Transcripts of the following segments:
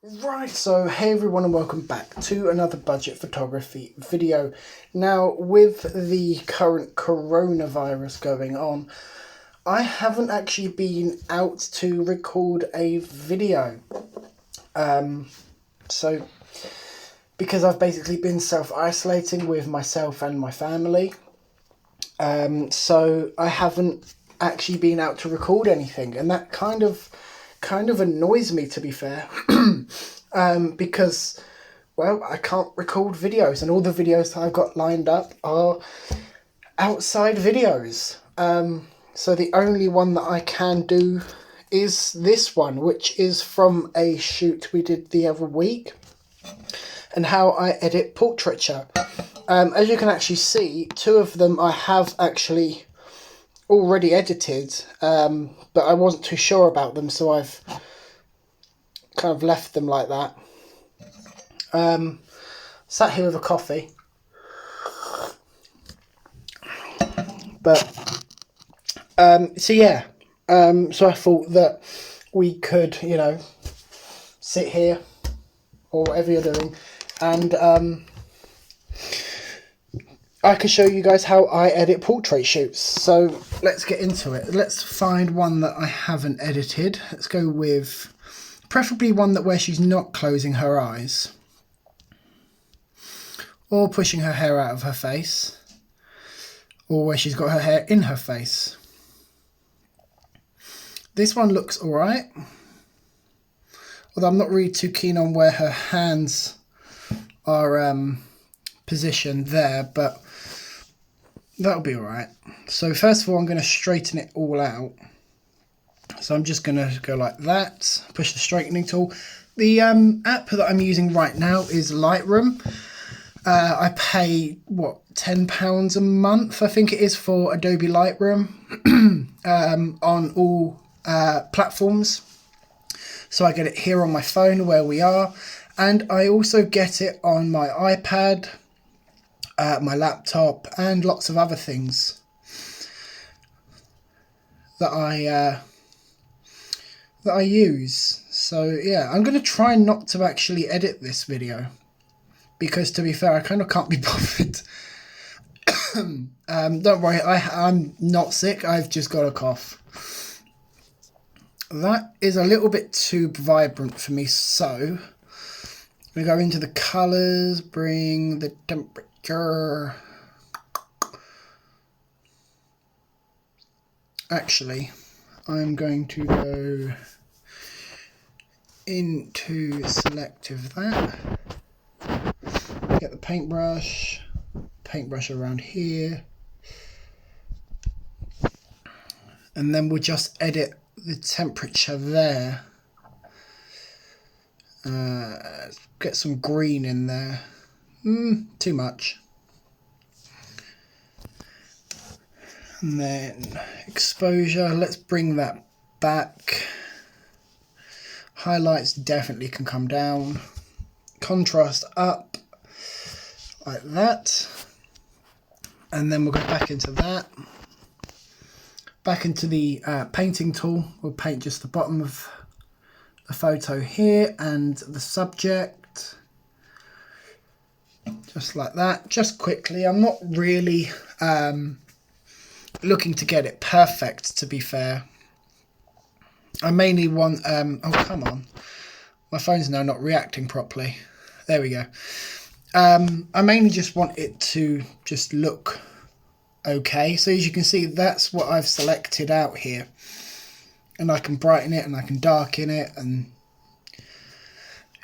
Right, so hey everyone and welcome back to another budget photography video. Now, with the current coronavirus going on, I haven't actually been out to record a video. So, because I've basically been self-isolating with myself and my family, so I haven't actually been out to record anything, and that kind of annoys me, to be fair. Because, well, I can't record videos, and all the videos that I've got lined up are outside videos. So the only one that I can do is this one, which is from a shoot we did the other week, and how I edit portraiture. As you can actually see, two of them I have actually already edited, but I wasn't too sure about them, so I've kind of left them like that. Sat here with a coffee, but so yeah, so I thought that we could, sit here or whatever you're doing, and I can show you guys how I edit portrait shoots. So let's get into it. Let's find one that I haven't edited. Let's go with preferably one where she's not closing her eyes or pushing her hair out of her face, or where she's got her hair in her face. This one looks alright, although I'm not really too keen on where her hands are positioned there, but that'll be alright. So first of all, I'm going to straighten it all out. So I'm just going to go like that, push the straightening tool. The app that I'm using right now is Lightroom. I pay, £10 a month, I think it is, for Adobe Lightroom on all platforms. So I get it here on my phone where we are, and I also get it on my iPad, my laptop, and lots of other things that I use. So yeah, I'm going to try not to actually edit this video, because to be fair, I kind of can't be bothered. Don't worry, I'm not sick, I've just got a cough. That is a little bit too vibrant for me, so we go into the colours, bring the temperature. Actually, I'm going to go into selective that. Get the paintbrush around here, and then we'll just edit the temperature there. Get some green in there. Too much. And then exposure, let's bring that back. Highlights definitely can come down. Contrast up, like that. And then we'll go back into that. Back into the painting tool. We'll paint just the bottom of the photo here and the subject. Just like that, just quickly. I'm not really looking to get it perfect, to be fair. I mainly want, oh come on, my phone's now not reacting properly. There we go. I mainly just want it to just look okay. So as you can see, that's what I've selected out here, and I can brighten it and I can darken it, and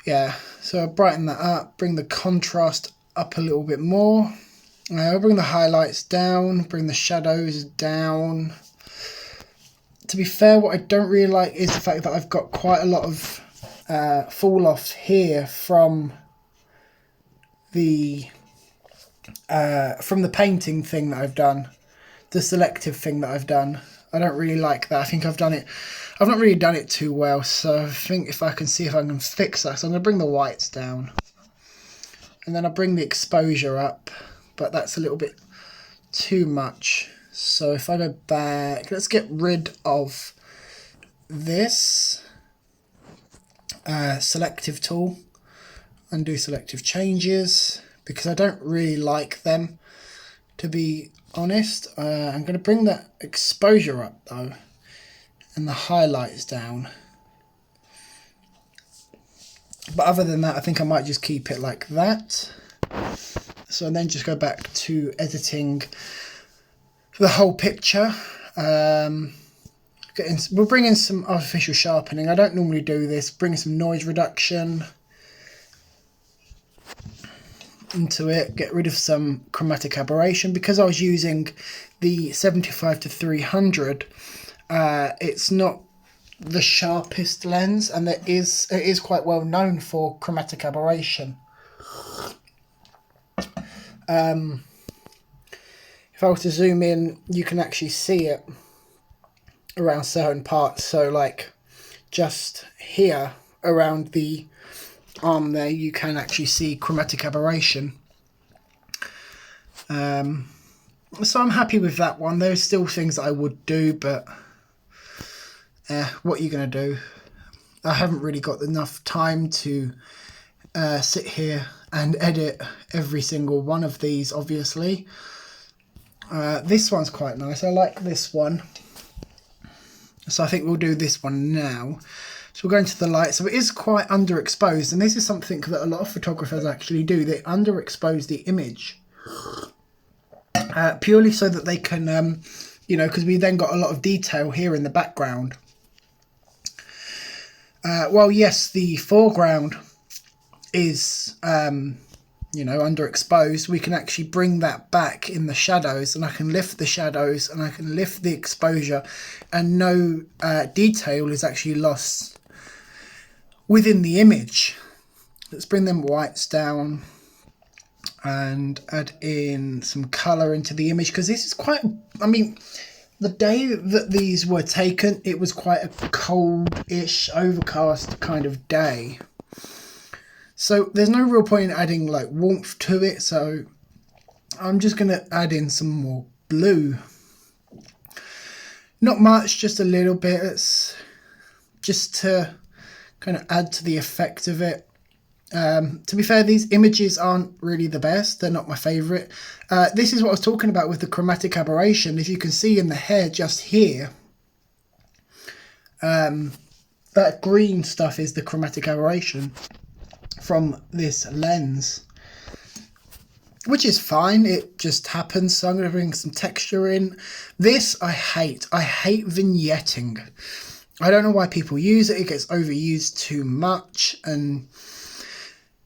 yeah, so I'll brighten that up, bring the contrast up a little bit more. I'll bring the highlights down, bring the shadows down. To be fair, what I don't really like is the fact that I've got quite a lot of fall off here from the painting thing that I've done, the selective thing that I've done. I don't really like that. I think I've not really done it too well, so I think if I can see if I can fix that. So I'm going to bring the whites down, and then I'll bring the exposure up, but that's a little bit too much. So if I go back, let's get rid of this. selective tool, undo selective changes, because I don't really like them, to be honest. I'm going to bring that exposure up though, and the highlights down. But other than that, I think I might just keep it like that. So then just go back to editing the whole picture. We'll bring in some artificial sharpening. I don't normally do this. Bring some noise reduction into it. Get rid of some chromatic aberration. Because I was using the 75 to 300, it's not the sharpest lens, and it is quite well known for chromatic aberration. If I were to zoom in, you can actually see it around certain parts. So like just here around the arm there, you can actually see chromatic aberration. So I'm happy with that one. There's still things that I would do, but what are you going to do? I haven't really got enough time to sit here and edit every single one of these, obviously. This one's quite nice. I like this one. So I think we'll do this one now. So we'll go into the light. So it is quite underexposed, and this is something that a lot of photographers actually do. They underexpose the image. Purely so that they can, you know, because we then got a lot of detail here in the background. Well, yes, the foreground is, you know, underexposed. We can actually bring that back in the shadows, and I can lift the shadows and I can lift the exposure, and no detail is actually lost within the image. Let's bring them whites down and add in some colour into the image, because this is quite, I mean, the day that these were taken, it was quite a cold-ish, overcast kind of day. So there's no real point in adding like warmth to it, so I'm just going to add in some more blue. Not much, just a little bit. It's just to kind of add to the effect of it. To be fair, these images aren't really the best. They're not my favourite. This is what I was talking about with the chromatic aberration. If you can see in the hair just here, that green stuff is the chromatic aberration from this lens, which is fine. It just happens. So I'm going to bring some texture in. This I hate. I hate vignetting. I don't know why people use it. It gets overused too much, and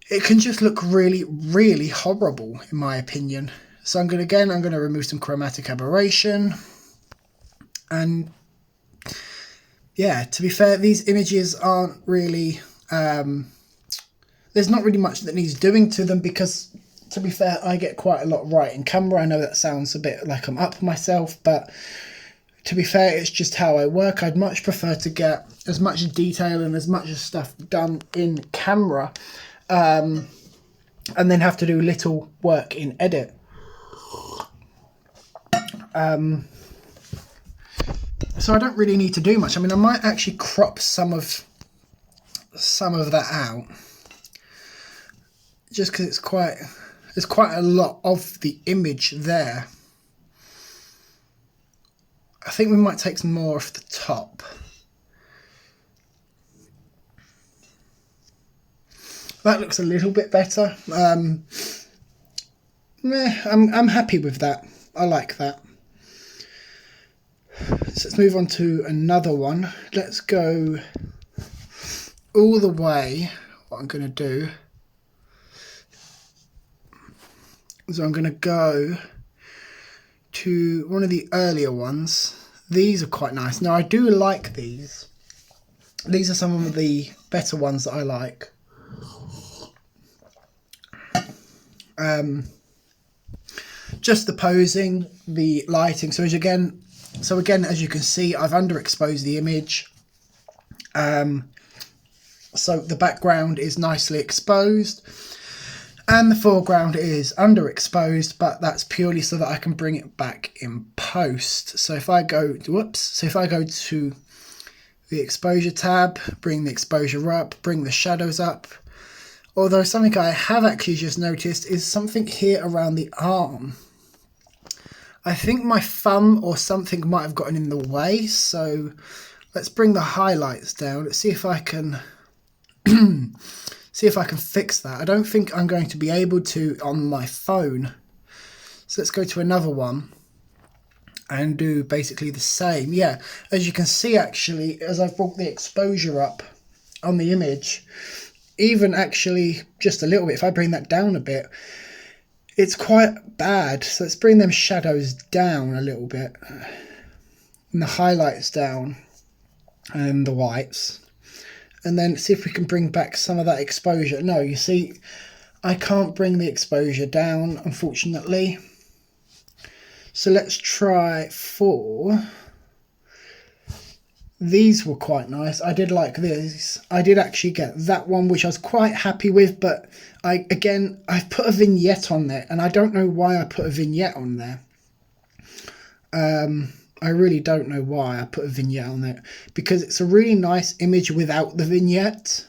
it can just look really, really horrible, in my opinion. So I'm going to remove some chromatic aberration. And yeah, to be fair, these images aren't really, there's not really much that needs doing to them, because to be fair, I get quite a lot right in camera. I know that sounds a bit like I'm up myself, but to be fair, it's just how I work. I'd much prefer to get as much detail and as much stuff done in camera, and then have to do little work in edit. So I don't really need to do much. I mean, I might actually crop some of that out, just because there's quite a lot of the image there. I think we might take some more off the top. That looks a little bit better. I'm happy with that. I like that. So let's move on to another one. Let's go all the way. What I'm going to do is I'm going to go to one of the earlier ones. These are quite nice. Now, I do like these. These are some of the better ones that I like. Just the posing, the lighting. So again, as you can see, I've underexposed the image. So the background is nicely exposed, and the foreground is underexposed, but that's purely so that I can bring it back in post. So if I go to, the exposure tab, bring the exposure up, bring the shadows up. Although something I have actually just noticed is something here around the arm. I think my thumb or something might have gotten in the way, so let's bring the highlights down. Let's see if I can fix that. I don't think I'm going to be able to on my phone. So let's go to another one and do basically the same. Yeah, as you can see actually, as I've brought the exposure up on the image, even actually just a little bit, if I bring that down a bit, it's quite bad. So let's bring them shadows down a little bit and the highlights down and the whites, and then see if we can bring back some of that exposure. No, you see, I can't bring the exposure down, unfortunately. So let's try for... These were quite nice. I did like this. I did actually get that one, which I was quite happy with, but I've put a vignette on there, and I don't know why I put a vignette on there. I really don't know why I put a vignette on it, because it's a really nice image without the vignette.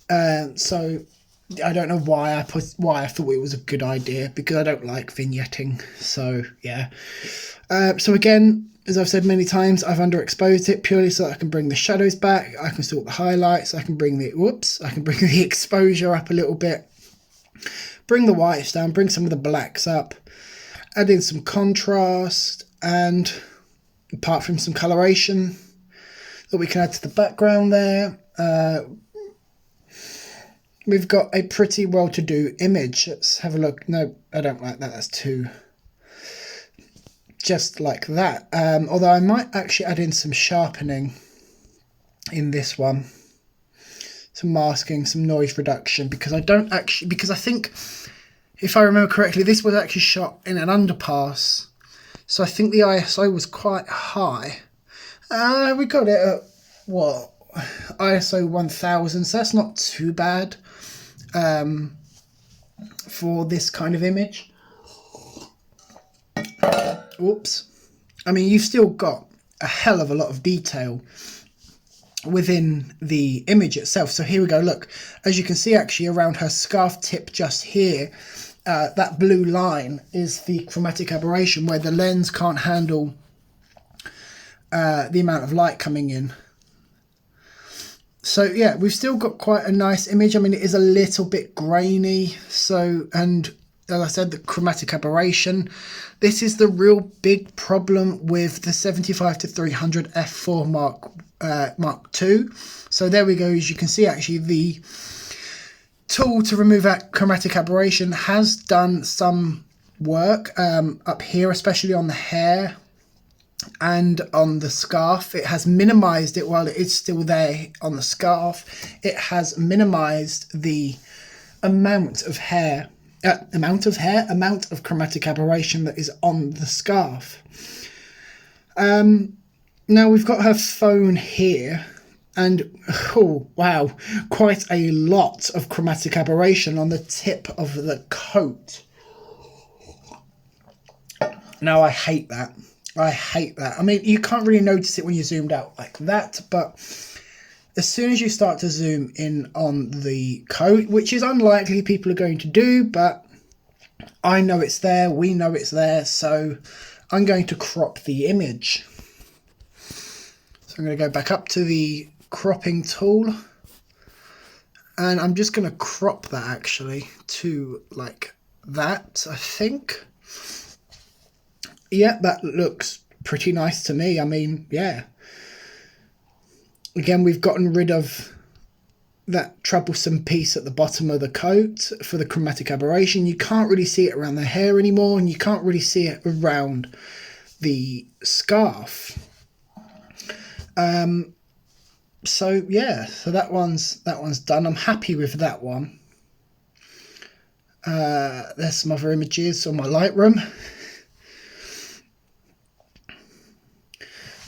So I don't know why I thought it was a good idea, because I don't like vignetting. So yeah. So again, as I've said many times, I've underexposed it purely so that I can bring the shadows back. I can sort the highlights. I can bring the exposure up a little bit. Bring the whites down. Bring some of the blacks up. Add in some contrast, and apart from some coloration that we can add to the background there, we've got a pretty well-to-do image. Let's have a look. No, I don't like that. That's too... Just like that. Although I might actually add in some sharpening in this one. Some masking, some noise reduction, because I think, if I remember correctly, this was actually shot in an underpass. So I think the ISO was quite high. We got it at, what, ISO 1000, so that's not too bad for this kind of image. Oops. I mean, you've still got a hell of a lot of detail within the image itself. So here we go. Look, as you can see actually around her scarf tip just here, that blue line is the chromatic aberration where the lens can't handle the amount of light coming in. So yeah, we've still got quite a nice image. I mean, it is a little bit grainy. So, and as I said, the chromatic aberration. This is the real big problem with the 75-300 f4 Mark II. So there we go. As you can see, actually, the tool to remove that chromatic aberration has done some work up here, especially on the hair and on the scarf. It has minimized it while it is still there on the scarf. It has minimized the amount of chromatic aberration that is on the scarf. Now we've got her phone here, and oh wow, quite a lot of chromatic aberration on the tip of the coat. Now I hate that. I mean, you can't really notice it when you're zoomed out like that, but as soon as you start to zoom in on the coat, which is unlikely people are going to do, but I know it's there, we know it's there, so I'm going to crop the image. So I'm going to go back up to the cropping tool, and I'm just going to crop that actually to like that, I think. Yeah, that looks pretty nice to me. I mean, yeah. Again, we've gotten rid of that troublesome piece at the bottom of the coat for the chromatic aberration. You can't really see it around the hair anymore, and you can't really see it around the scarf. So yeah, so that one's done. I'm happy with that one. There's some other images on my Lightroom.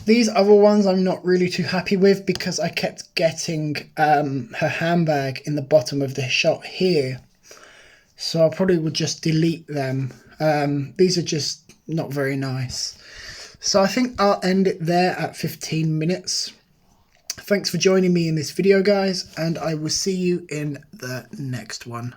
These other ones I'm not really too happy with because I kept getting her handbag in the bottom of the shot here. So I probably would just delete them. These are just not very nice. So I think I'll end it there at 15 minutes. Thanks for joining me in this video, guys, and I will see you in the next one.